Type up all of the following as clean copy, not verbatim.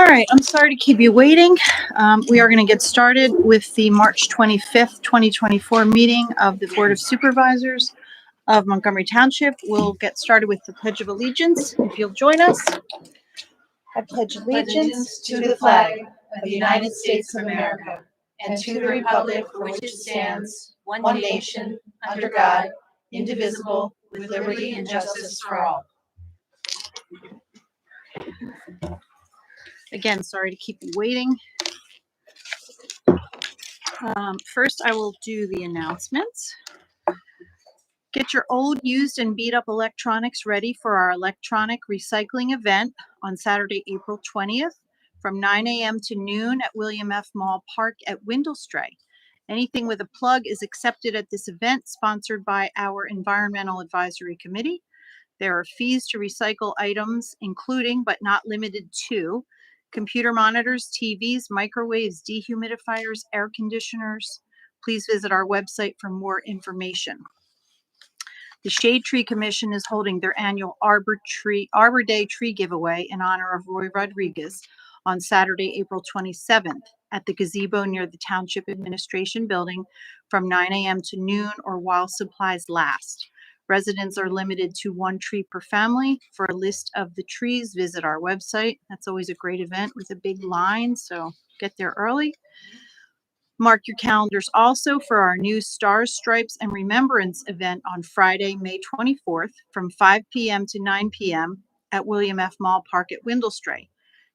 All right, I'm sorry to keep you waiting. We are going to get started with the March 25th, 2024 meeting of the Board of Supervisors of Montgomery Township. We'll get started with the Pledge of Allegiance. If you'll join us. I pledge allegiance to the flag of the United States of America and to the republic for which it stands, one nation, under God, indivisible, with liberty and justice for all. Again, sorry to keep you waiting. First, I will do the announcements. Get your old, used, and beat up electronics ready for our electronic recycling event on Saturday, April 20th from 9 a.m. to noon at William F. Mall Park at Windlestray. Anything with a plug is accepted at this event, sponsored by our Environmental Advisory Committee. There are fees to recycle items, including but not limited to computer monitors, TVs, microwaves, dehumidifiers, air conditioners. Please visit our website for more information. The Shade Tree Commission is holding their annual Arbor Day tree giveaway in honor of Roy Rodriguez on Saturday, April 27th at the gazebo near the Township Administration Building from 9 a.m. to noon or while supplies last. Residents are limited to one tree per family. For a list of the trees, visit our website. That's always a great event with a big line, so get there early. Mark your calendars also for our new Stars, Stripes, and Remembrance event on Friday, May 24th from 5 p.m. to 9 p.m. at William F. Mall Park at Windlestray.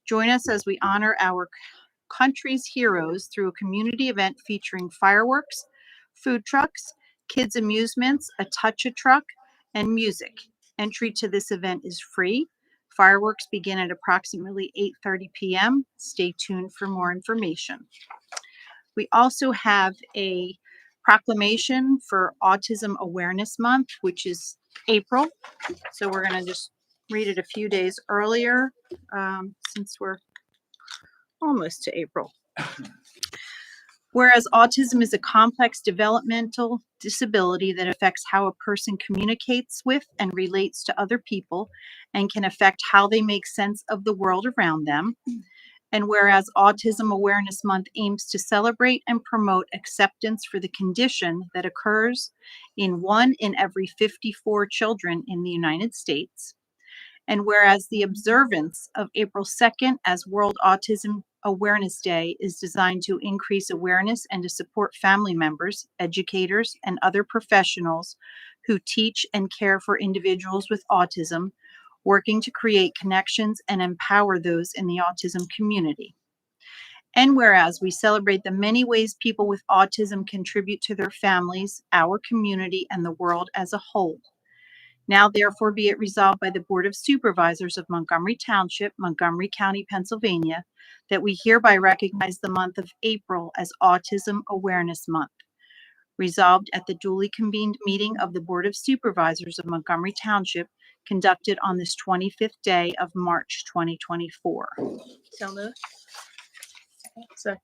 Join us as we honor our country's heroes through a community event featuring fireworks, food trucks, kids' amusements, a touch-a-truck, and music. Entry to this event is free. Fireworks begin at approximately 8:30 p.m. Stay tuned for more information. We also have a proclamation for Autism Awareness Month, which is April. So we're going to just read it a few days earlier since we're almost to April. Whereas autism is a complex developmental disability that affects how a person communicates with and relates to other people and can affect how they make sense of the world around them. And whereas Autism Awareness Month aims to celebrate and promote acceptance for the condition that occurs in 1 in every 54 children in the United States. And whereas the observance of April 2nd as World Autism Awareness Day is designed to increase awareness and to support family members, educators, and other professionals who teach and care for individuals with autism, working to create connections and empower those in the autism community. And whereas we celebrate the many ways people with autism contribute to their families, our community, and the world as a whole. Now, therefore, be it resolved by the Board of Supervisors of Montgomery Township, Montgomery County, Pennsylvania, that we hereby recognize the month of April as Autism Awareness Month. Resolved at the duly convened meeting of the Board of Supervisors of Montgomery Township, conducted on this 25th day of March 2024. So moved. Second.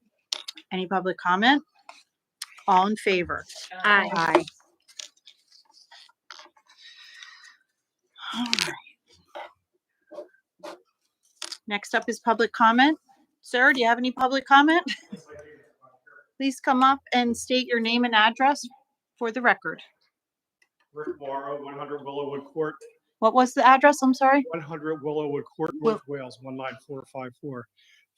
Any public comment? All in favor? Aye. Aye. All right. Next up is public comment. Sir, do you have any public comment? Please come up and state your name and address for the record. Rick Morrow, 100 Willowwood Court. What was the address? I'm sorry. 100 Willowwood Court, North Wales, 19454.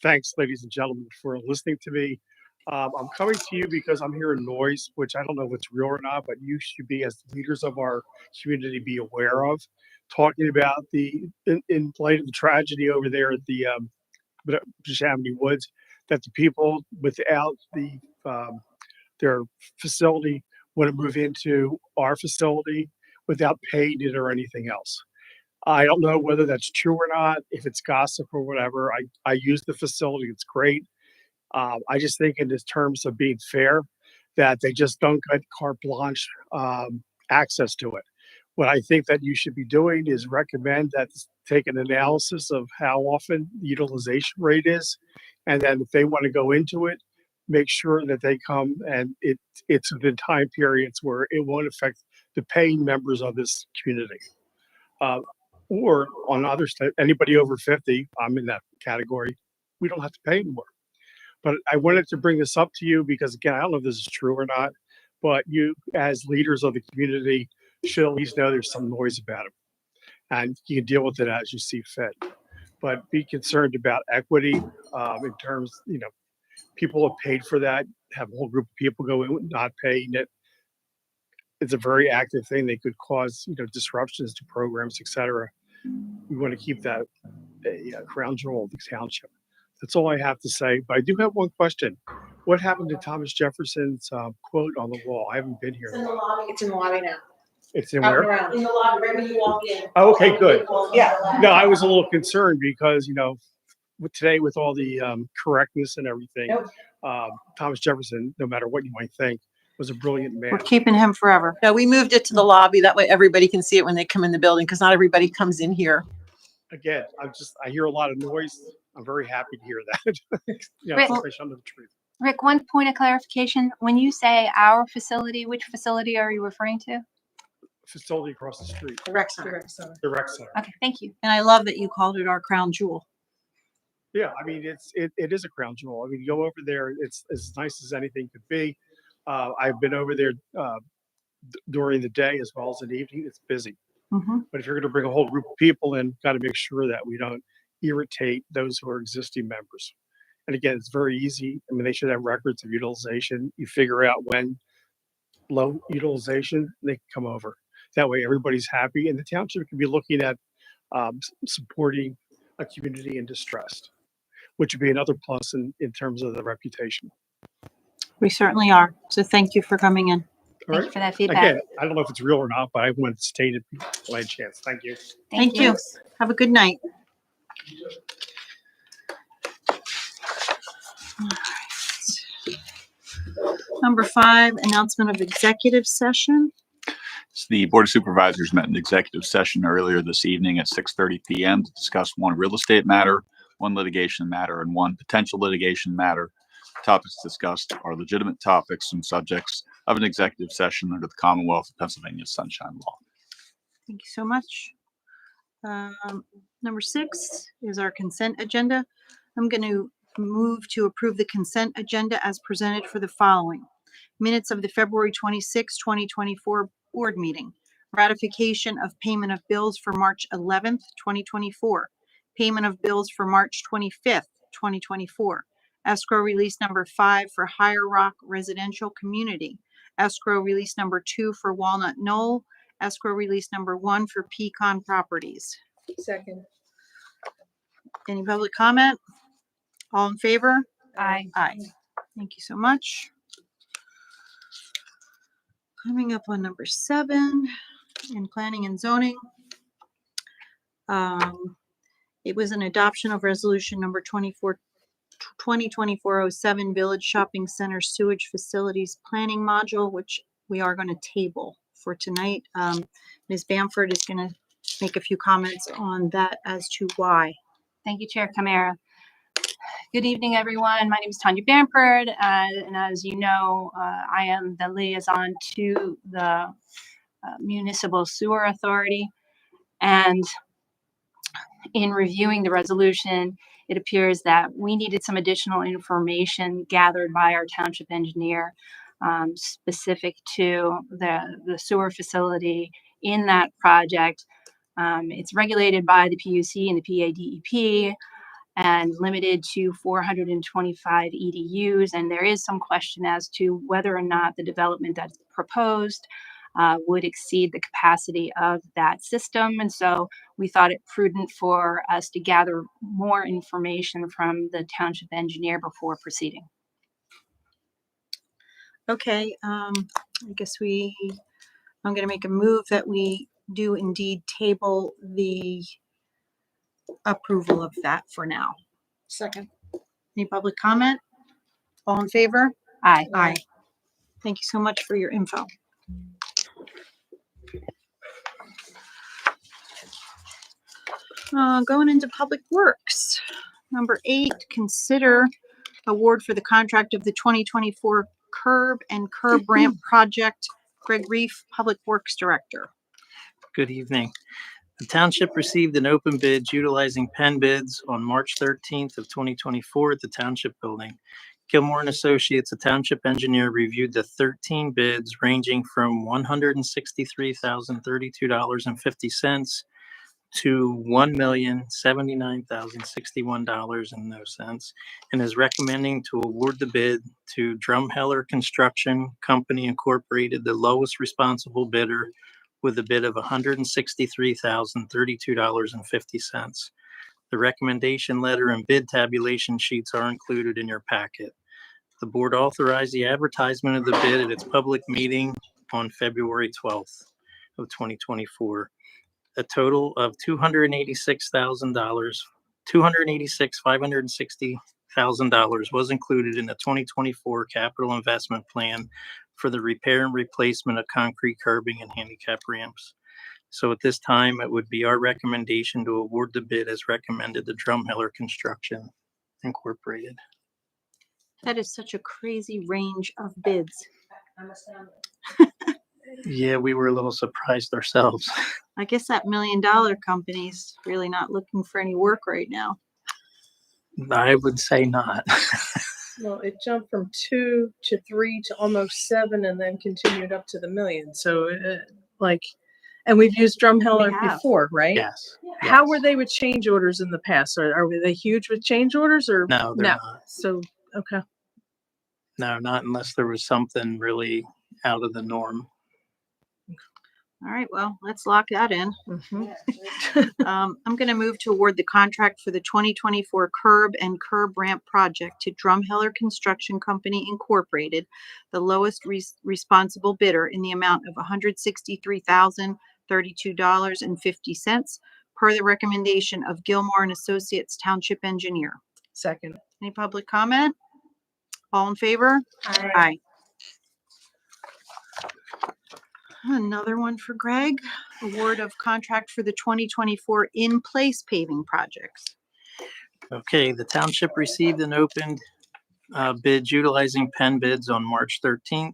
Thanks, ladies and gentlemen, for listening to me. I'm coming to you because I'm hearing noise, which I don't know if it's real or not, but you should be, as leaders of our community, be aware of. Talking about in light of the tragedy over there at the Chamonix Woods, that the people without their facility want to move into our facility without paying it or anything else. I don't know whether that's true or not, if it's gossip or whatever. I use the facility. It's great. I just think in terms of being fair, that they just don't get carte blanche access to it. What I think that you should be doing is recommend that take an analysis of how often the utilization rate is. And then if they want to go into it, make sure that they come and it's within time periods where it won't affect the paying members of this community. Or on others, anybody over 50, I'm in that category, we don't have to pay anymore. But I wanted to bring this up to you because, again, I don't know if this is true or not, but you, as leaders of the community, should at least know there's some noise about it. And you can deal with it as you see fit. But be concerned about equity in terms, people have paid for that, have a whole group of people go in not paying it. It's a very active thing. They could cause, disruptions to programs, et cetera. We want to keep that a crown jewel of the township. That's all I have to say. But I do have one question. What happened to Thomas Jefferson's quote on the wall? I haven't been here. It's in the lobby. It's in the lobby now. It's in Out and where? around. In the lobby, right when you walk in. Oh, okay, good. Yeah. No, I was a little concerned because, today with all the correctness and everything, Nope. Thomas Jefferson, no matter what you might think, was a brilliant man. We're keeping him forever. No, we moved it to the lobby. That way everybody can see it when they come in the building, because not everybody comes in here. Again, I hear a lot of noise. I'm very happy to hear that. Rick- Especially under the tree. Rick, one point of clarification. When you say our facility, which facility are you referring to? Facility across the street, The rec center. the rec center. Okay, thank you. And I love that you called it our crown jewel. Yeah, I mean, it is a crown jewel. I mean, you go over there, it's as nice as anything could be. I've been over there during the day as well as in the evening. It's busy. Mhm. But if you're going to bring a whole group of people in, got to make sure that we don't irritate those who are existing members. And again, it's very easy. I mean, they should have records of utilization. You figure out when low utilization, they can come over. That way, everybody's happy, and the township can be looking at supporting a community in distress, which would be another plus in terms of the reputation. We certainly are. So thank you for coming in. All Thank right. you for that feedback. Again, I don't know if it's real or not, but I wanted to state it by chance. Thank you. Thank you. Have a good night. All right. Number 5, announcement of executive session. So the Board of Supervisors met in executive session earlier this evening at 6:30 p.m. to discuss one real estate matter, one litigation matter, and one potential litigation matter. Topics discussed are legitimate topics and subjects of an executive session under the Commonwealth of Pennsylvania Sunshine Law. Thank you so much. Number 6 is our consent agenda. I'm going to move to approve the consent agenda as presented for the following. Minutes of the February 26, 2024 board meeting. Ratification of payment of bills for March 11th, 2024. Payment of bills for March 25th, 2024. Escrow release number 5 for Higher Rock Residential Community. Escrow release number 2 for Walnut Knoll. Escrow release number 1 for Pecan Properties. Second. Any public comment? All in favor? Aye. Aye. Thank you so much. Coming up on number 7 in planning and zoning. It was an adoption of resolution number 2024-07 Village Shopping Center Sewage Facilities Planning Module, which we are going to table for tonight. Ms. Bamford is going to make a few comments on that as to why. Thank you, Chair Camara. Good evening, everyone. My name is Tanya Bamford, and as you know, I am the liaison to the Municipal Sewer Authority. And in reviewing the resolution, it appears that we needed some additional information gathered by our township engineer specific to the sewer facility in that project. It's regulated by the PUC and the PADEP and limited to 425 EDUs. And there is some question as to whether or not the development that's proposed would exceed the capacity of that system. And so we thought it prudent for us to gather more information from the township engineer before proceeding. Okay, I guess I'm going to make a move that we do indeed table the approval of that for now. Second. Any public comment? All in favor? Aye. Aye. Thank you so much for your info. Going into Public Works. Number 8, consider award for the contract of the 2024 curb and curb ramp project. Greg Reef, Public Works Director. Good evening. The township received an open bid utilizing pen bids on March 13th of 2024 at the Township Building. Gilmore and Associates, a township engineer, reviewed the 13 bids ranging from $163,032.50 to $1,079,061.00 and is recommending to award the bid to Drumheller Construction Company Incorporated, the lowest responsible bidder, with a bid of $163,032.50. The recommendation letter and bid tabulation sheets are included in your packet. The board authorized the advertisement of the bid at its public meeting on February 12th of 2024. A total of $286,560,000 was included in the 2024 capital investment plan for the repair and replacement of concrete curbing and handicap ramps. So at this time, it would be our recommendation to award the bid as recommended to Drumheller Construction Incorporated. That is such a crazy range of bids. Yeah, we were a little surprised ourselves. I guess that $1 million company's really not looking for any work right now. I would say not. Well, it jumped from 2 to 3 to almost 7 and then continued up to the million. So and we've used Drumheller We have. before, right? Yes. How yes. were they with change orders in the past? Are they huge with change orders or No, they're not. So, okay. No, not unless there was something really out of the norm. All right, well, let's lock that in. Mhm. I'm going to move to award the contract for the 2024 curb and curb ramp project to Drumheller Construction Company Incorporated, the lowest responsible bidder, in the amount of $163,032.50 per the recommendation of Gilmore and Associates Township Engineer. Second. Any public comment? All in favor? Aye. Another one for Greg. Award of contract for the 2024 in-place paving projects. Okay, the township received an opened bid utilizing pen bids on March 13th,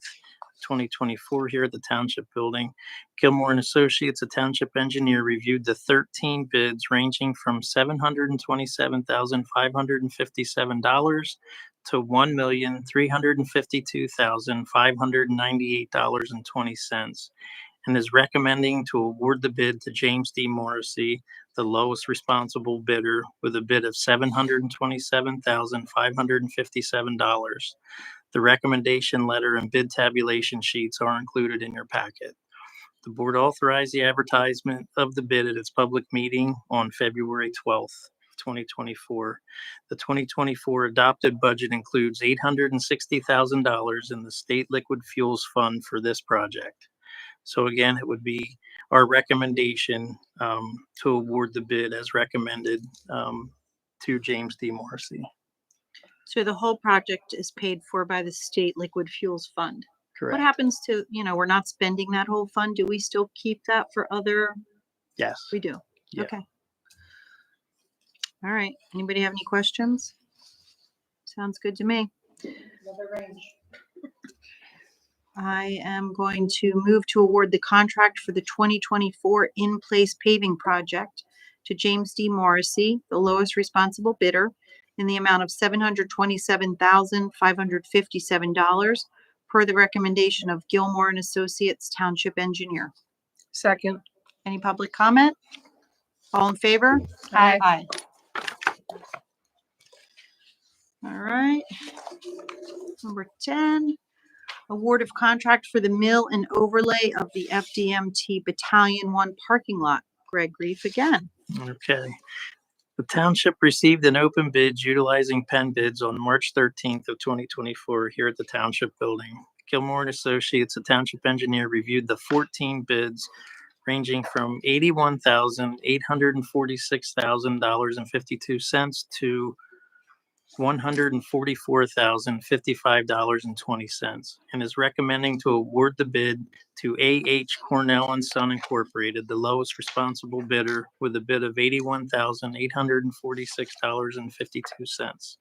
2024 here at the Township Building. Gilmore and Associates, a township engineer, reviewed the 13 bids ranging from $727,557 to $1,352,598.20 and is recommending to award the bid to James D. Morrissey, the lowest responsible bidder, with a bid of $727,557. The recommendation letter and bid tabulation sheets are included in your packet. The board authorized the advertisement of the bid at its public meeting on February 12th, 2024. The 2024 adopted budget includes $860,000 in the State Liquid Fuels Fund for this project. So again, it would be our recommendation to award the bid as recommended to James D. Morrissey. So the whole project is paid for by the State Liquid Fuels Fund. What Correct. happens to, we're not spending that whole fund? Do we still keep that for other? Yes. We do. Yeah. Okay. All right. Anybody have any questions? Sounds good to me. I am going to move to award the contract for the 2024 in-place paving project to James D. Morrissey, the lowest responsible bidder, in the amount of $727,557 per the recommendation of Gilmore and Associates Township Engineer. Second. Any public comment? All in favor? Aye. Aye. All right. Number 10, award of contract for the mill and overlay of the FDMT Battalion 1 parking lot. Greg Reef again. Okay. The township received an open bid utilizing pen bids on March 13th of 2024 here at the Township Building. Gilmore and Associates, a township engineer, reviewed the 14 bids ranging from $81,846,052 to $144,055.20 and is recommending to award the bid to A.H. Cornell and Son Incorporated, the lowest responsible bidder, with a bid of $81,846.52.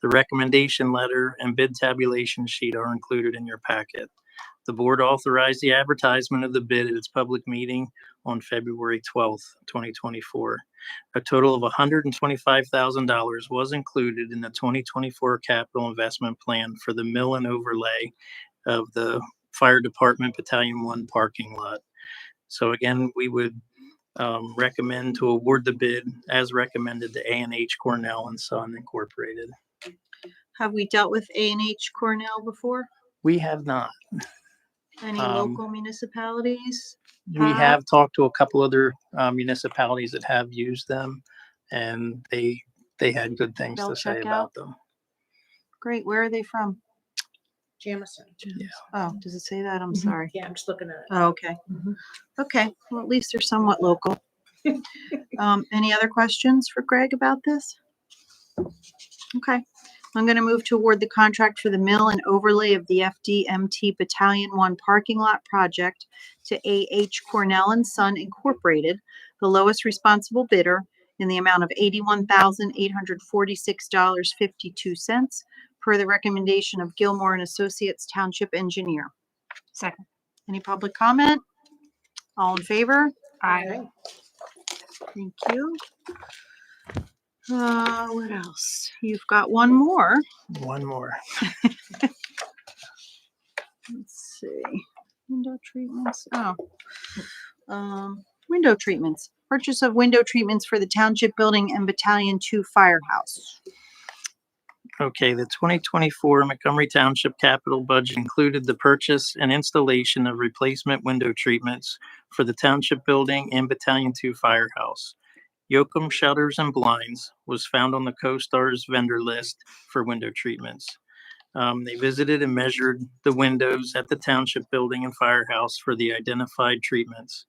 The recommendation letter and bid tabulation sheet are included in your packet. The board authorized the advertisement of the bid at its public meeting on February 12th, 2024. A total of $125,000 was included in the 2024 capital investment plan for the mill and overlay of the Fire Department Battalion 1 parking lot. So again, we would recommend to award the bid as recommended to A&H Cornell and Son Incorporated. Have we dealt with A&H Cornell before? We have not. Any Um, local municipalities? We have talked to a couple other municipalities that have used them, and they had good things They'll to say check about out. them. Great. Where are they from? Jamison. Oh, does it say that? I'm Mhm. sorry. Yeah, I'm just looking at it. Oh, okay. Mhm. Okay. Well, at least they're somewhat local. Any other questions for Greg about this? Okay. I'm going to move to award the contract for the mill and overlay of the FDMT Battalion 1 parking lot project to A.H. Cornell and Son Incorporated, the lowest responsible bidder, in the amount of $81,846.52 per the recommendation of Gilmore and Associates Township Engineer. Second. Any public comment? All in favor? Aye. Thank you. What else? You've got one more. One more. Let's see. Window treatments. Window treatments. Purchase of window treatments for the Township Building and Battalion 2 Firehouse. Okay, the 2024 Montgomery Township capital budget included the purchase and installation of replacement window treatments for the Township Building and Battalion 2 Firehouse. Yoakum shutters and blinds was found on the CoStar's vendor list for window treatments. They visited and measured the windows at the Township Building and Firehouse for the identified treatments.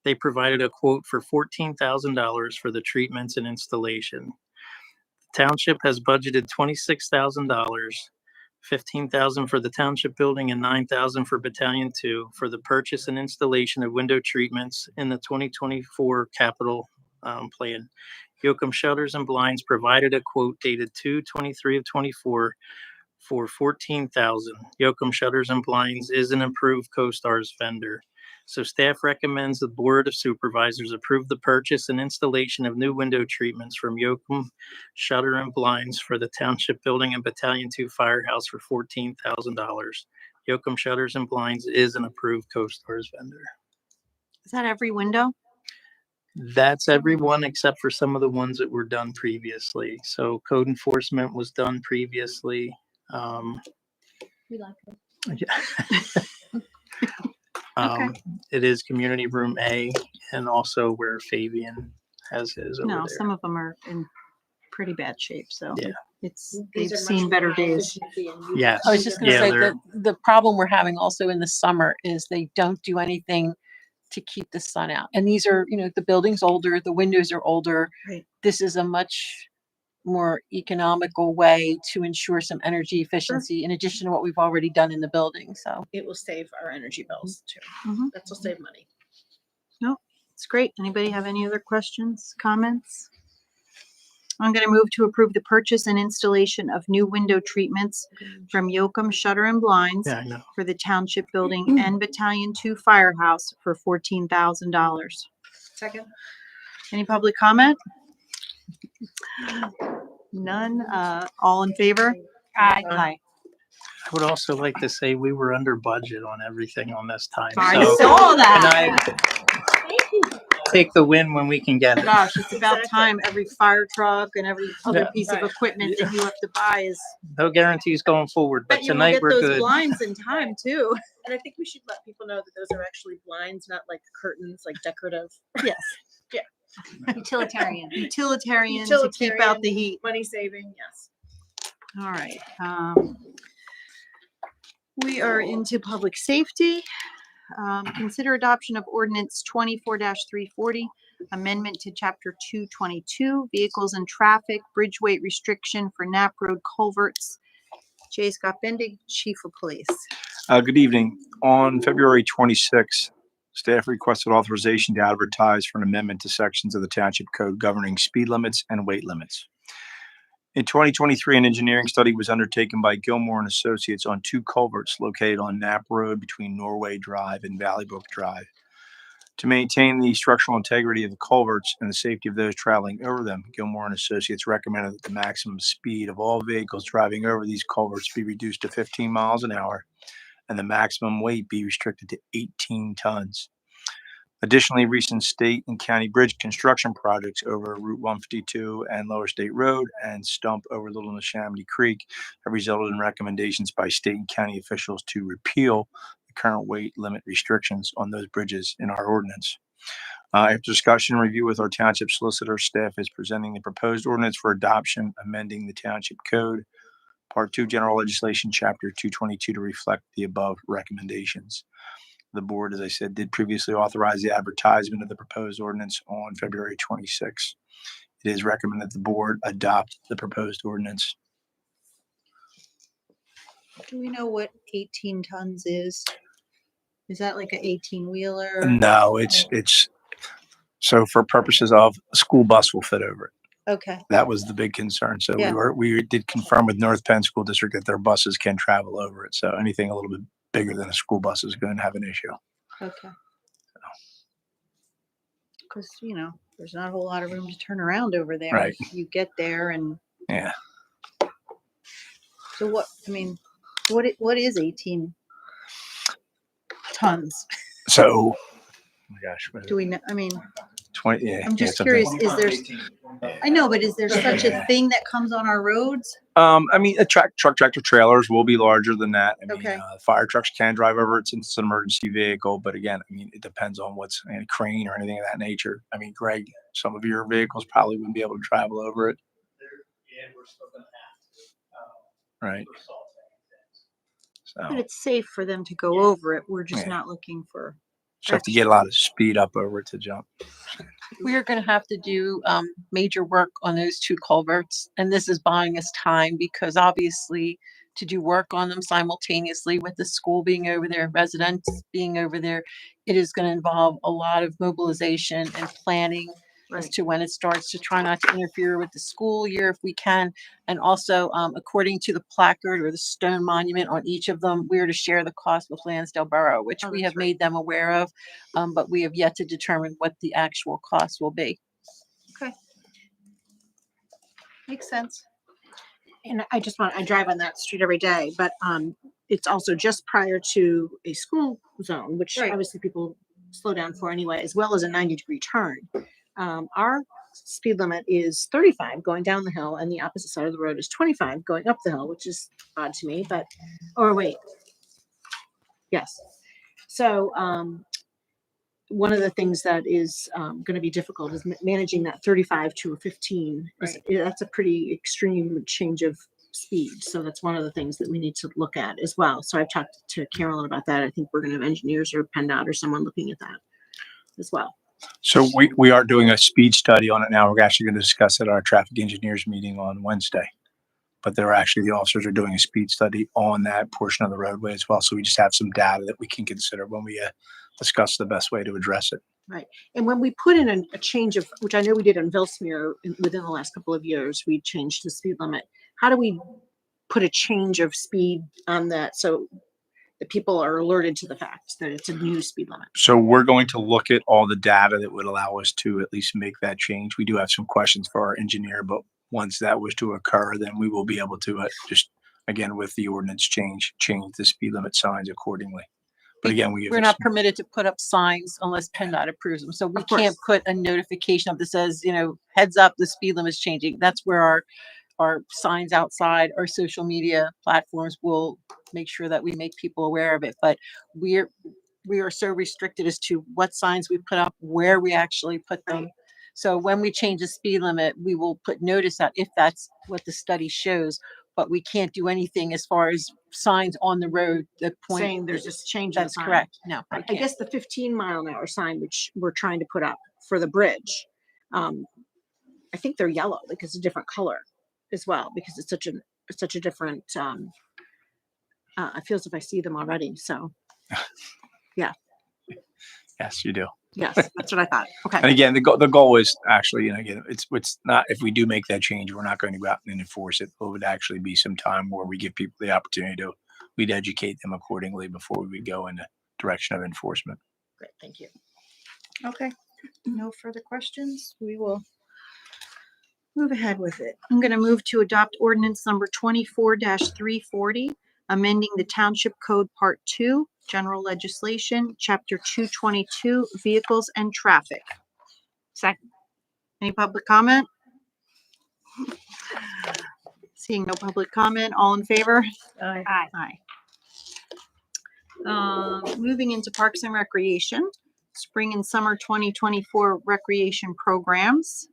They provided a quote for $14,000 for the treatments and installation. The Township has budgeted $26,000, $15,000 for the Township Building and $9,000 for Battalion 2 for the purchase and installation of window treatments in the 2024 capital plan. Yoakum shutters and blinds provided a quote dated 2/23/24 for $14,000. Yoakum shutters and blinds is an approved CoStar's vendor. So staff recommends the Board of Supervisors approve the purchase and installation of new window treatments from Yoakum Shutter and Blinds for the Township Building and Battalion 2 Firehouse for $14,000. Yoakum Shutters and Blinds is an approved CoStar's vendor. Is that every window? That's everyone except for some of the ones that were done previously. So code enforcement was done previously. We like it. It is community room A and also where Fabian has his over No, there. some of them are in pretty bad shape, so Yeah. they've seen better days. Yes. I was just gonna Yeah, say they're- that the problem we're having also in the summer is they don't do anything to keep the sun out. And these are, the building's older, the windows are older. Right. This is a much more economical way to ensure some energy efficiency in addition to what we've already done in the building, so. It will save our energy bills too. Mhm. That will save money. It's great. Anybody have any other questions, comments? I'm going to move to approve the purchase and installation of new window treatments from Yoakum Shutter and Blinds Yeah, I know. for the Township Building and Battalion 2 Firehouse for $14,000. Second. Any public comment? None. All in favor? Aye. Aye. I would also like to say we were under budget on everything on this time. I So saw that. and I take the win when we can get it. Gosh, it's about time every fire truck and every other Yeah. piece of Right. equipment that you have to buy is. No guarantees going forward, but Bet you will tonight get we're those good. blinds in time too. And I think we should let people know that those are actually blinds, not like curtains, like decorative. Yes. Utilitarian. Utilitarian to keep out the heat. Money saving, yes. All right. We are into public safety. Consider adoption of ordinance 24-340, amendment to chapter 222, vehicles and traffic, bridge weight restriction for Knapp Road culverts. J. Scott Bendig, Chief of Police. Good evening. On February 26, staff requested authorization to advertise for an amendment to sections of the Township Code governing speed limits and weight limits. In 2023, an engineering study was undertaken by Gilmore and Associates on 2 culverts located on Knapp Road between Norway Drive and Valley Brook Drive. To maintain the structural integrity of the culverts and the safety of those traveling over them, Gilmore and Associates recommended that the maximum speed of all vehicles driving over these culverts be reduced to 15 miles an hour and the maximum weight be restricted to 18 tons. Additionally, recent state and county bridge construction projects over Route 152 and Lower State Road and Stump over Little Neshaminy Creek have resulted in recommendations by state and county officials to repeal the current weight limit restrictions on those bridges in our ordinance. After discussion and review with our township solicitor, staff is presenting the proposed ordinance for adoption, amending the township code, Part 2, General Legislation, Chapter 222, to reflect the above recommendations. The board, as I said, did previously authorize the advertisement of the proposed ordinance on February 26. It is recommended that the board adopt the proposed ordinance. Do we know what 18 tons is? Is that like an 18 wheeler? No, it's so for purposes of a school bus will fit over it. Okay. That was the big concern. So Yeah. we did confirm with North Penn School District that their buses can travel over it. So anything a little bit bigger than a school bus is going to have an issue. Okay. Because, there's not a whole lot of room to turn around over there. Right. You get there and Yeah. so what is 18 tons? So, oh my gosh, what is Do it? we know? 20. Yeah. I'm just yeah, curious, something. I know, but is there such a thing that comes on our roads? Truck tractor trailers will be larger than that. Okay. Fire trucks can drive over it since it's an emergency vehicle, but again, it depends on what's a crane or anything of that nature. Greg, some of your vehicles probably wouldn't be able to travel over it. Right. So But it's safe for them to go over it. We're just Yeah. not looking for. just have to get a lot of speed up over it to jump. We are going to have to do major work on those 2 culverts, and this is buying us time because obviously to do work on them simultaneously with the school being over there, residents being over there, it is going to involve a lot of mobilization and planning as Right. to when it starts, to try not to interfere with the school year if we can. And also, according to the placard or the stone monument on each of them, we are to share the cost with Lansdale Borough, which Oh, we that's have made them aware of, but we have yet to determine what the actual cost will be. Okay. Makes sense. And I drive on that street every day, but it's also just prior to a school zone, which Right. obviously people slow down for anyway, as well as a 90-degree turn. Our speed limit is 35 going down the hill, and the opposite side of the road is 25 going up the hill, which is odd to me, yes. So one of the things that is going to be difficult is managing that 35 to a 15. That's a pretty extreme change of speed. So that's one of the things that we need to look at as well. So I've talked to Carolyn about that. I think we're going to have engineers or PennDOT or someone looking at that as well. So we are doing a speed study on it now. We're actually going to discuss it at our traffic engineers meeting on Wednesday. But the officers are doing a speed study on that portion of the roadway as well. So we just have some data that we can consider when we discuss the best way to address it. Right. And when we put in a change of, which I know we did in Vilsmere within the last couple of years, we changed the speed limit. How do we put a change of speed on that so that people are alerted to the fact that it's a new speed limit? So we're going to look at all the data that would allow us to at least make that change. We do have some questions for our engineer, but once that was to occur, then we will be able to just, again, with the ordinance change the speed limit signs accordingly. But again, We're not permitted to put up signs unless PennDOT approves them. So we Of course. can't put a notification up that says, heads up, the speed limit is changing. That's where our signs outside, our social media platforms will make sure that we make people aware of it. But we are so restricted as to what signs we put up, where we actually put them. Right. So when we change the speed limit, we will put notice out if that's what the study shows. But we can't do anything as far as signs on the road that point. Saying there's this change. in the That's sign. correct. No, I can't. guess the 15-mile-an-hour sign, which we're trying to put up for the bridge, I think they're yellow because it's a different color as well, because it's such a different. I feel as if I see them already. So, yeah. Yes, you do. Yes, that's what I thought. And Okay. again, the goal is actually, and again, it's not, if we do make that change, we're not going to go out and enforce it. It would actually be some time where we give people the opportunity to, we'd educate them accordingly before we would go in the direction of enforcement. Great. Thank you. Okay, no further questions. We will move ahead with it. I'm going to move to adopt ordinance number 24-340, amending the Township Code Part 2, General Legislation, Chapter 222, Vehicles and Traffic. Second. Any public comment? Seeing no public comment, all in favor? Aye. Aye. Moving into Parks and Recreation, Spring and Summer 2024 Recreation Programs.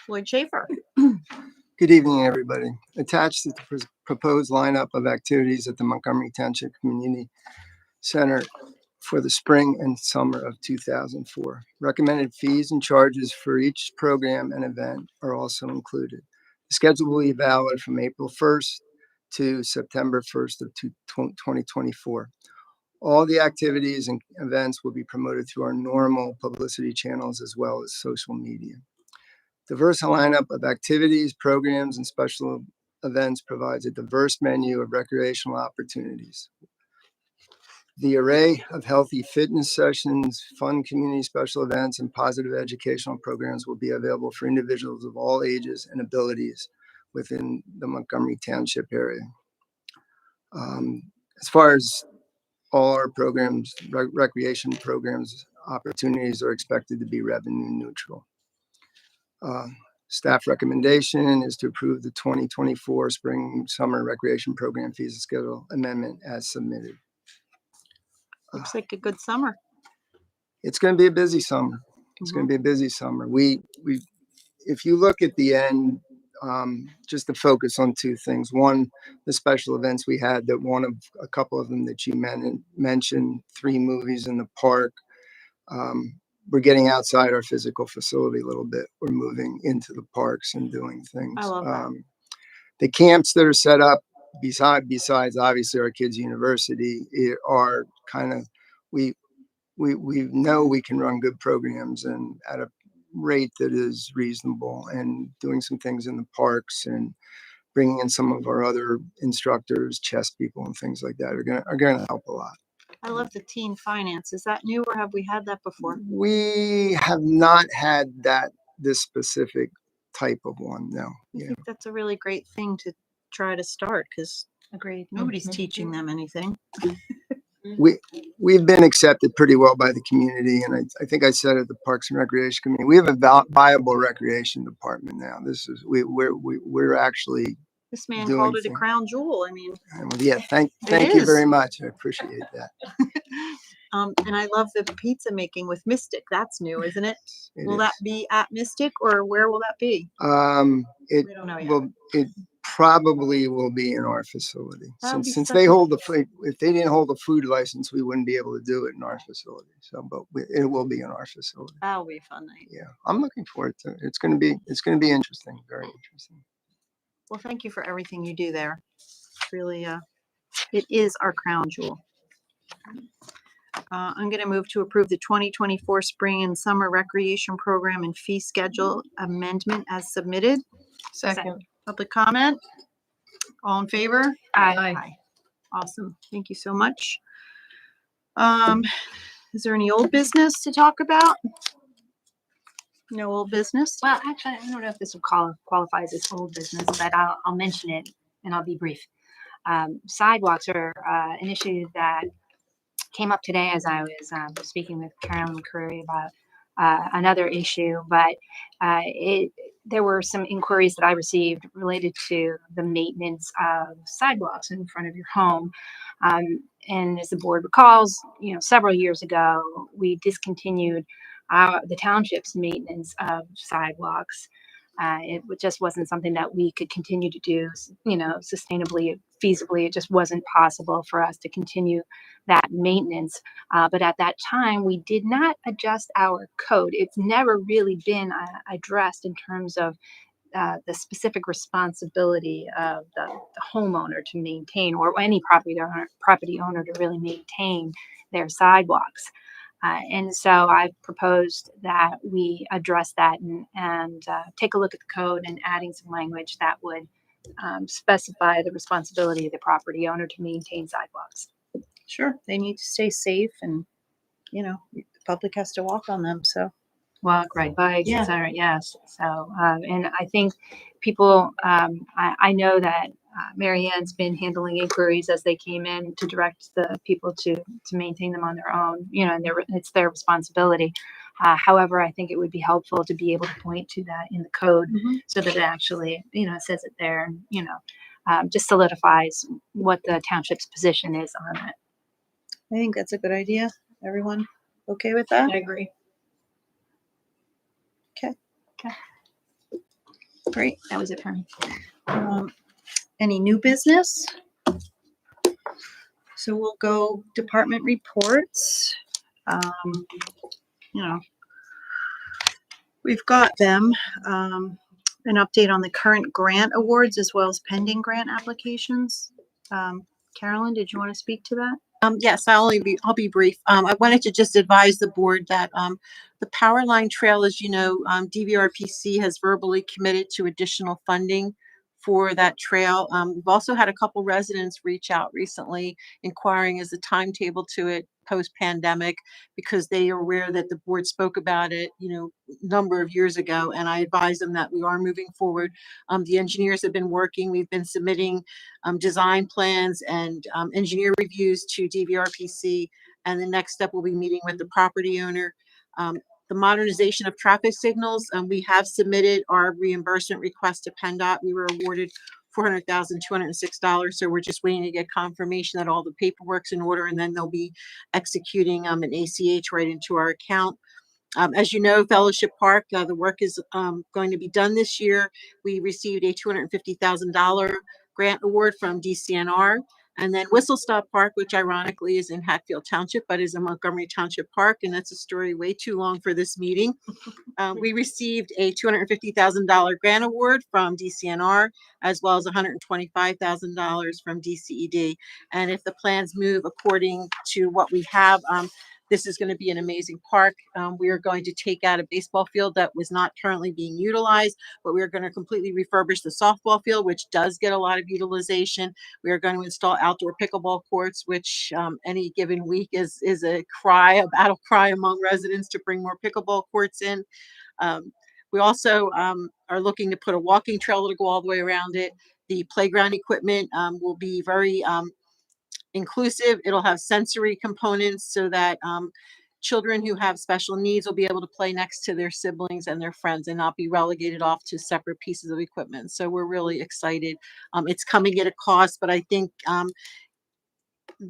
Lloyd Schaefer. Good evening, everybody. Attached to the proposed lineup of activities at the Montgomery Township Community Center for the spring and summer of 2004. Recommended fees and charges for each program and event are also included. The schedule will be valid from April 1st to September 1st of 2024. All the activities and events will be promoted through our normal publicity channels as well as social media. Diverse lineup of activities, programs, and special events provides a diverse menu of recreational opportunities. The array of healthy fitness sessions, fun community special events, and positive educational programs will be available for individuals of all ages and abilities within the Montgomery Township area. As far as all our programs, recreation programs, opportunities are expected to be revenue neutral. Staff recommendation is to approve the 2024 Spring Summer Recreation Program Fees and Schedule Amendment as submitted. Looks like a good summer. It's going to be a busy summer. It's going to be a busy summer. If you look at the end, just to focus on two things. One, the special events we had, that a couple of them that you mentioned, 3 movies in the park. We're getting outside our physical facility a little bit. We're moving into the parks and doing things. I love that. The camps that are set up besides obviously our kids' university are kind of, we know we can run good programs and at a rate that is reasonable, and doing some things in the parks and bringing in some of our other instructors, chess people and things like that are going to help a lot. I love the teen finance. Is that new or have we had that before? We have not had this specific type of one. No. I Yeah. think that's a really great thing to try to start because Agreed. nobody's teaching them anything. We've been accepted pretty well by the community, and I think I said at the Parks and Recreation Committee, we have a viable recreation department now. This is we're actually This man doing called it a things. crown jewel. I mean, yeah. Thank It you is. very much. I appreciate that. and I love the pizza making with Mystic. That's new, isn't it? It Will is. that be at Mystic or where will that be? It We don't know yet. will. It probably will be in our facility. That would be Since such they a- hold the food, if they didn't hold a food license, we wouldn't be able to do it in our facility. So, but it will be in our facility. That'll be a fun night. Yeah, I'm looking forward to it. It's going to be interesting. Very interesting. Well, thank you for everything you do there. It's really, it is our crown jewel. I'm going to move to approve the 2024 Spring and Summer Recreation Program and Fee Schedule Amendment as submitted. Second. Public comment? All in favor? Aye. Awesome. Thank you so much. Is there any old business to talk about? No old business? Well, actually, I don't know if this will qualifies as old business, but I'll mention it and I'll be brief. Sidewalks are an issue that came up today as I was speaking with Carolyn Curry about another issue, but there were some inquiries that I received related to the maintenance of sidewalks in front of your home. And as the board recalls, several years ago, we discontinued the township's maintenance of sidewalks. It just wasn't something that we could continue to do, sustainably, feasibly. It just wasn't possible for us to continue that maintenance. But at that time, we did not adjust our code. It's never really been addressed in terms of the specific responsibility of the homeowner to maintain, or any property owner to really maintain their sidewalks. And so I proposed that we address that and take a look at the code and adding some language that would specify the responsibility of the property owner to maintain sidewalks. Sure, they need to stay safe and, the public has to walk on them, so. Walk, ride bikes, Yeah. et cetera. Yes. So, and I think people, I know that Mary Ann's been handling inquiries as they came in to direct the people to maintain them on their own, and it's their responsibility. However, I think it would be helpful to be able to point to that in the code so that it actually, says it there, and, just solidifies what the township's position is on it. I think that's a good idea. Everyone okay with that? I agree. Great. That was it for me. Any new business? So we'll go department reports. You know, we've got them. An update on the current grant awards as well as pending grant applications. Carolyn, did you want to speak to that? Yes, I'll be brief. I wanted to just advise the board that the Power Line Trail, as you know, DVRPC has verbally committed to additional funding for that trail. We've also had a couple residents reach out recently inquiring as the timetable to it post-pandemic, because they are aware that the board spoke about it, number of years ago, and I advised them that we are moving forward. The engineers have been working. We've been submitting design plans and engineer reviews to DVRPC, and the next step will be meeting with the property owner. The modernization of traffic signals, we have submitted our reimbursement request to PennDOT. We were awarded $400,206, so we're just waiting to get confirmation that all the paperwork's in order, and then they'll be executing an ACH right into our account. As you know, Fellowship Park, the work is going to be done this year. We received a $250,000 grant award from DCNR. And then Whistle Stop Park, which ironically is in Hatfield Township, but is a Montgomery Township park, and that's a story way too long for this meeting. We received a $250,000 grant award from DCNR, as well as $125,000 from DCED. And if the plans move according to what we have, this is going to be an amazing park. We are going to take out a baseball field that was not currently being utilized, but we are going to completely refurbish the softball field, which does get a lot of utilization. We are going to install outdoor pickleball courts, which any given week is a battle cry among residents to bring more pickleball courts in. We also are looking to put a walking trail to go all the way around it. The playground equipment will be very inclusive. It'll have sensory components so that children who have special needs will be able to play next to their siblings and their friends and not be relegated off to separate pieces of equipment. So we're really excited. It's coming at a cost, but I think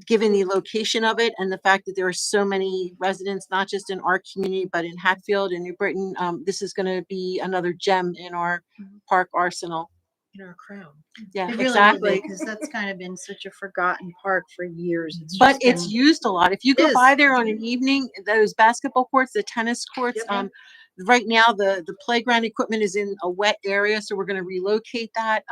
given the location of it and the fact that there are so many residents, not just in our community, but in Hatfield and New Britain, this is going to be another gem in our park arsenal. In our crown. Yeah, It really exactly. because that's kind of been such a forgotten park for years. But it's used a lot. If you go It by is. there on an evening, those basketball courts, the tennis courts, Yep. right now the playground equipment is in a wet area, so we're going to relocate that.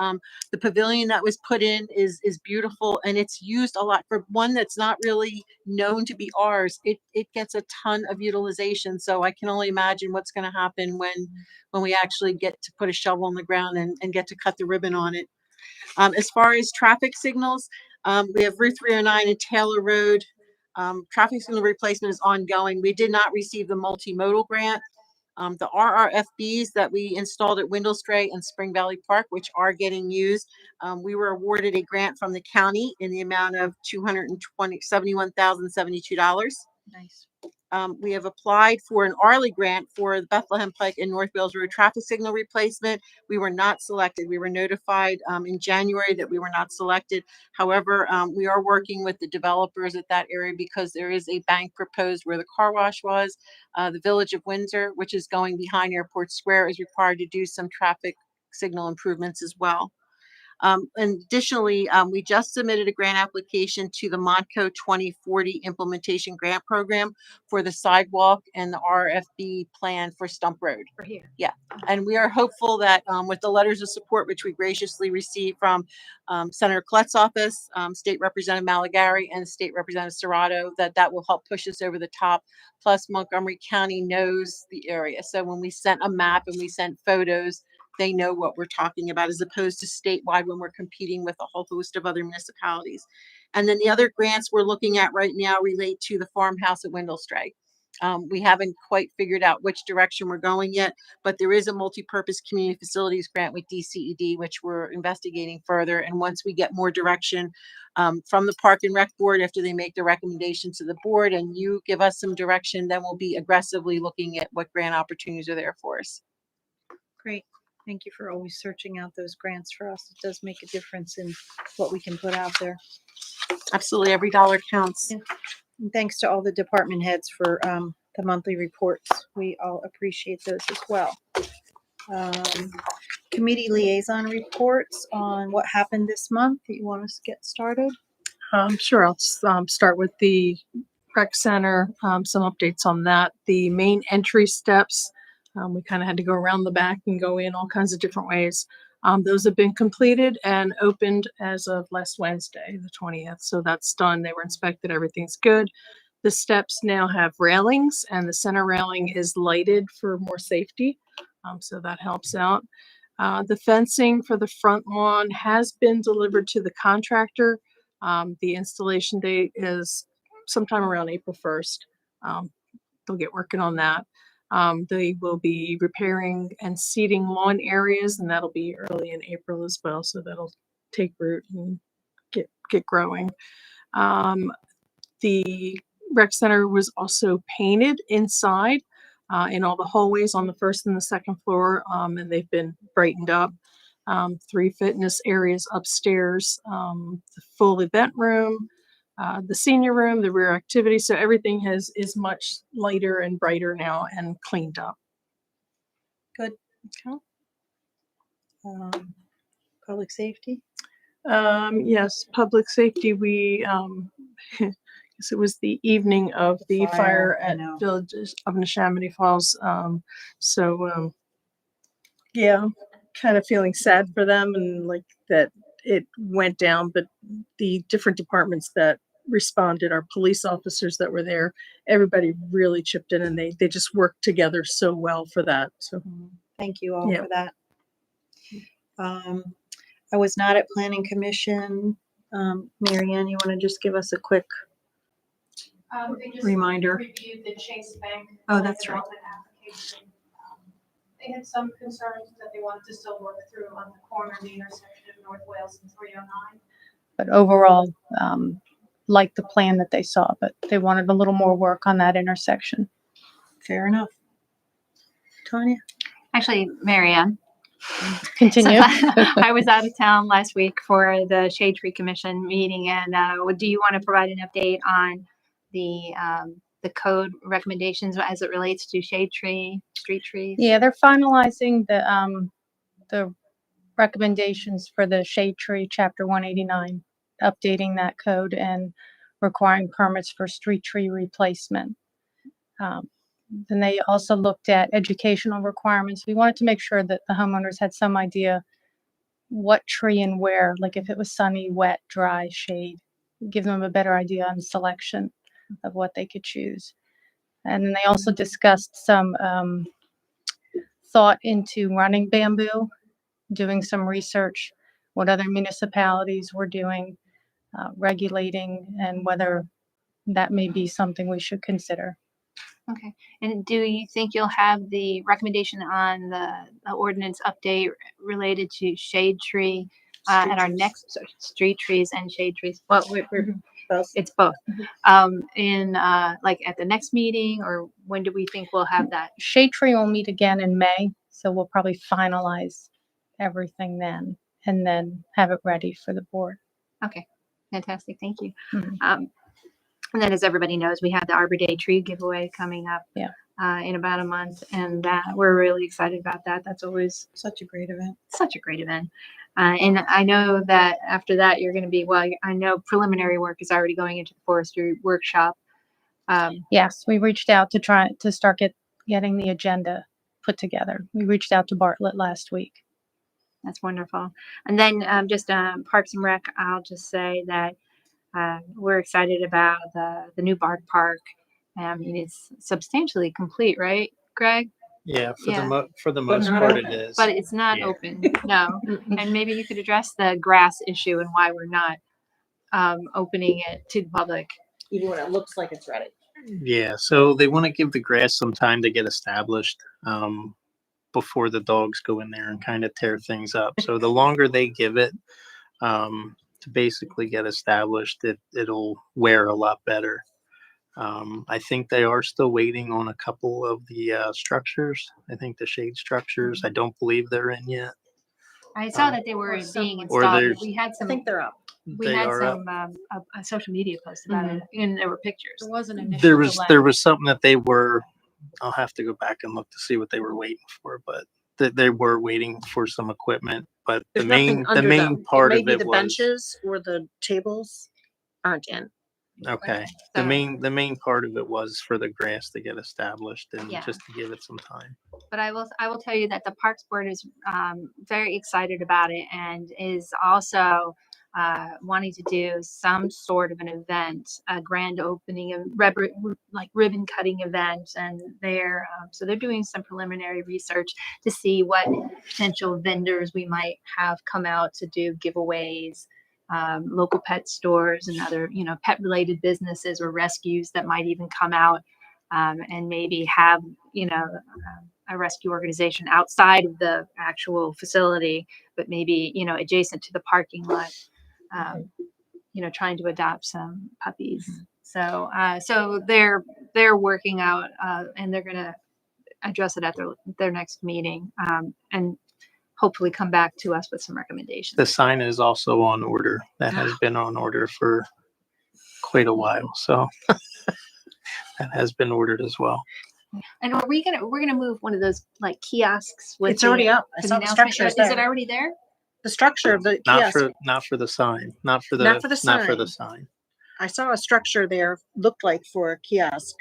The pavilion that was put in is beautiful, and it's used a lot. For one that's not really known to be ours, it gets a ton of utilization. So I can only imagine what's going to happen when we actually get to put a shovel on the ground and get to cut the ribbon on it. As far as traffic signals, we have Route 309 and Taylor Road. Traffic signal replacement is ongoing. We did not receive the multimodal grant. The RRFBs that we installed at Windlestray and Spring Valley Park, which are getting used, we were awarded a grant from the county in the amount of $71,072. Nice. We have applied for an Arley grant for the Bethlehem Pike and North Wales Road traffic signal replacement. We were not selected. We were notified in January that we were not selected. However, we are working with the developers at that area because there is a bank proposed where the car wash was. The Village of Windsor, which is going behind Airport Square, is required to do some traffic signal improvements as well. And additionally, we just submitted a grant application to the Montco 2040 Implementation Grant Program for the sidewalk and the RFB plan for Stump Road. For here. And we are hopeful that with the letters of support, which we graciously received from Senator Collett's office, State Representative Malagari, and State Representative Serrato, that will help push us over the top. Plus, Montgomery County knows the area. So when we sent a map and we sent photos, they know what we're talking about, as opposed to statewide when we're competing with a whole host of other municipalities. And then the other grants we're looking at right now relate to the farmhouse at Windlestray. We haven't quite figured out which direction we're going yet, but there is a multi-purpose community facilities grant with DCED, which we're investigating further. And once we get more direction from the Park and Rec Board, after they make the recommendations to the board and you give us some direction, then we'll be aggressively looking at what grant opportunities are there for us. Great. Thank you for always searching out those grants for us. It does make a difference in what we can put out there. Absolutely, every dollar counts. Yeah. And thanks to all the department heads for the monthly reports. We all appreciate those as well. Committee liaison reports on what happened this month. Do you want us to get started? Sure. I'll start with the rec center, some updates on that. The main entry steps, we kind of had to go around the back and go in all kinds of different ways. Those have been completed and opened as of last Wednesday, the 20th. So that's done. They were inspected. Everything's good. The steps now have railings, and the center railing is lighted for more safety. So that helps out. The fencing for the front lawn has been delivered to the contractor. The installation date is sometime around April 1st. They'll get working on that. They will be repairing and seeding lawn areas, and that'll be early in April as well. So that'll take root and get growing. The rec center was also painted inside in all the hallways on the first and the second floor, and they've been brightened up. 3 fitness areas upstairs, the full event room, the senior room, the rear activity. So everything is much lighter and brighter now and cleaned up. Good. Okay. Public safety. Yes, public safety. We guess it was the evening of the fire I at know. Villages of Neshaminy Falls. Yeah, kind of feeling sad for them and like that it went down, but the different departments that responded, our police officers that were there, everybody really chipped in, and they just worked together so well for that. So Thank you all Yeah. for that. I was not at Planning Commission. Mary Ann, you want to just give us a quick They just reminder? reviewed the Chase Bank. Oh, that's right. development application. They had some concerns that they wanted to still work through on the corner of the intersection of North Wales and 309. But overall, liked the plan that they saw, but they wanted a little more work on that intersection. Fair enough. Tanya? Actually, Mary Ann. Continue. I was out of town last week for the Shade Tree Commission meeting, and do you want to provide an update on the code recommendations as it relates to shade tree, street trees? Yeah, they're finalizing the recommendations for the shade tree, chapter 189, updating that code and requiring permits for street tree replacement. Then they also looked at educational requirements. We wanted to make sure that the homeowners had some idea what tree and where, like if it was sunny, wet, dry, shade, give them a better idea on selection of what they could choose. And then they also discussed some thought into running bamboo, doing some research, what other municipalities were doing, regulating, and whether that may be something we should consider. Okay. And do you think you'll have the recommendation on the ordinance update related to shade tree at our next street trees and shade trees? Well, it's both. In like at the next meeting, or when do we think we'll have that? Shade tree will meet again in May, so we'll probably finalize everything then and then have it ready for the board. Okay. Fantastic. Thank you. Mhm. And then, as everybody knows, we have the Arbor Day tree giveaway coming up in about a month, and we're really excited about that. That's always Such a great event. such a great event. And I know that after that, you're going to be, well, I know preliminary work is already going into the forestry workshop. Yes, we reached out to try to start getting the agenda put together. We reached out to Bartlett last week. That's wonderful. And then just Parks and Rec, I'll just say that we're excited about the new Park. I mean, it's substantially complete, right, Greg? Yeah, Yeah. For the But most not part, open. it is. But it's not Yeah. open, no. And maybe you could address the grass issue and why we're not opening it to the public. Even when it looks like it's ready. Yeah, so they want to give the grass some time to get established before the dogs go in there and kind of tear things up. So the longer they give it to basically get established, it'll wear a lot better. I think they are still waiting on a couple of the structures. I think the shade structures, I don't believe they're in yet. I saw that they were Or some being like- Or installed. there's- We had I some, think they're up. we They had are up. some a social media post about it, and there were pictures. There was an initial There delay. was something that they were, I'll have to go back and look to see what they were waiting for, but they were waiting for some equipment. But There's nothing under the main them. part of Maybe it the was, benches or the tables aren't in. okay, So- the main part of it was for the grass to get established and Yeah. just to give it some time. But I will tell you that the Parks Board is very excited about it and is also wanting to do some sort of an event, a grand opening, like ribbon cutting event, and they're so they're doing some preliminary research to see what potential vendors we might have come out to do giveaways. Local pet stores and other, pet related businesses or rescues that might even come out and maybe have, a rescue organization outside of the actual facility, but maybe, adjacent to the parking lot, trying to adopt some puppies. So, so they're working out and they're going to address it at their next meeting and hopefully come back to us with some recommendations. The sign is also on order. That has been on order for quite a while, so that has been ordered as well. And we're gonna move one of those like kiosks with It's already up. I for the saw the announcement. structures Is it there. already there? The structure of the Not kiosk. for the sign, not for Not for the the sign. sign. I saw a structure there, looked like for a kiosk.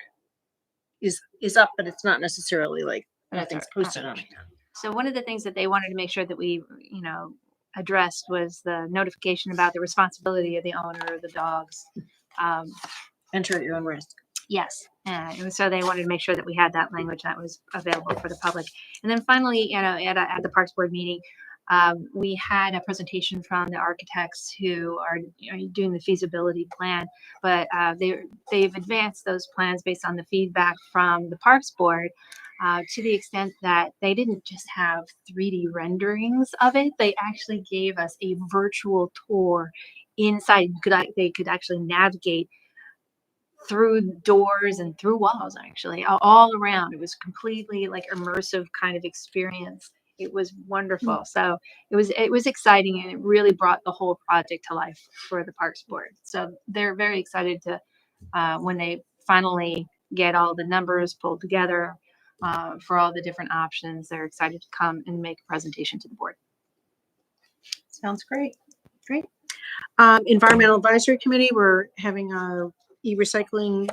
Is up, but it's not necessarily like nothing's posted on it. So one of the things that they wanted to make sure that we, addressed was the notification about the responsibility of the owner of the dogs. Enter at your own risk. Yes, and so they wanted to make sure that we had that language that was available for the public. And then finally, at the Parks Board meeting, we had a presentation from the architects who are doing the feasibility plan, but they've advanced those plans based on the feedback from the Parks Board. To the extent that they didn't just have 3D renderings of it, they actually gave us a virtual tour inside. They could actually navigate through doors and through walls, actually, all around. It was completely like immersive kind of experience. It was wonderful. So it was exciting, and it really brought the whole project to life for the Parks Board. So they're very excited to when they finally get all the numbers pulled together. For all the different options, they're excited to come and make a presentation to the board. Sounds great. Great. Environmental Advisory Committee, we're having our e-recycling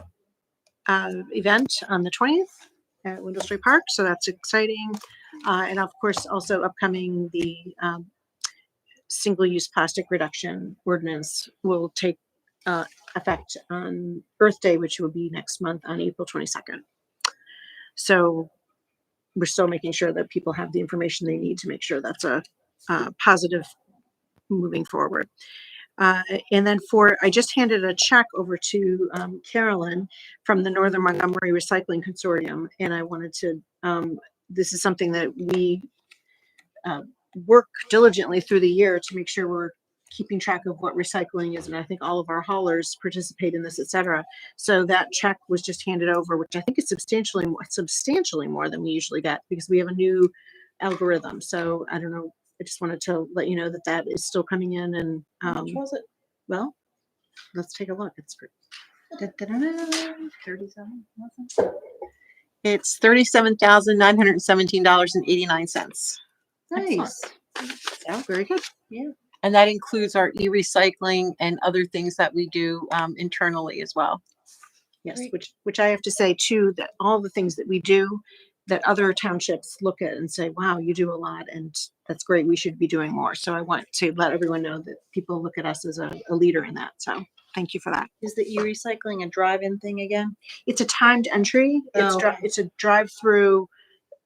event on the 20th at Window Street Park, so that's exciting. And of course, also upcoming, the single-use plastic reduction ordinance will take effect on Earth Day, which will be next month on April 22nd. So we're still making sure that people have the information they need to make sure that's a positive moving forward. And then I just handed a check over to Carolyn from the Northern Montgomery Recycling Consortium, and I wanted to, this is something that we work diligently through the year to make sure we're keeping track of what recycling is, and I think all of our haulers participate in this, etc. So that check was just handed over, which I think is substantially more than we usually get, because we have a new algorithm. So I don't know. I just wanted to let you know that that is still coming in. And How much was it? well, let's take a look. It's 37. It's $37,917.89. Nice. yeah, very good. Yeah. And that includes our e-recycling and other things that we do internally as well. Yes, Great. which I have to say too, that all the things that we do, that other townships look at and say, wow, you do a lot and that's great. We should be doing more. So I want to let everyone know that people look at us as a leader in that. So thank you for that. Is the e-recycling a drive-in thing again? It's a timed entry. Oh. It's a drive-through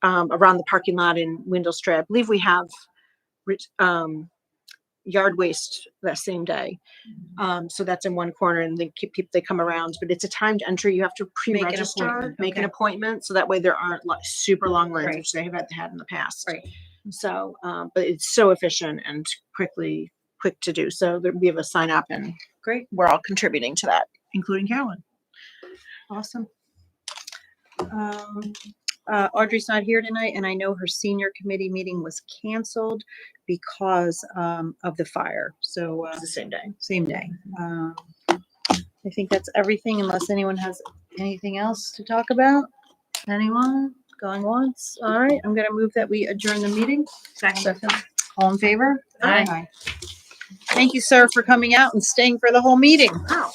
around the parking lot in Windlestra. I believe we have yard waste that same day. So that's in one corner and they come around, but it's a timed entry. You have to pre-register, appointment, make an okay. appointment. So that way there aren't like super long lines, Right. which they have had in the past. Right. So, but it's so efficient and quick to do. So we have a sign up and Great. we're all contributing to that, including Carolyn. Awesome. Audrey's not here tonight, and I know her senior committee meeting was canceled because of the fire. So It's the same day. same day. I think that's everything, unless anyone has anything else to talk about. Anyone going once? All right, I'm gonna move that we adjourn the meeting. Second. All in favor? Aye. Thank you, sir, for coming out and staying for the whole meeting. Wow.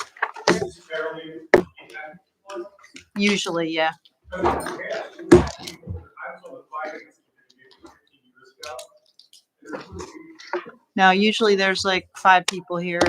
Usually, yeah. Now, usually there's like 5 people here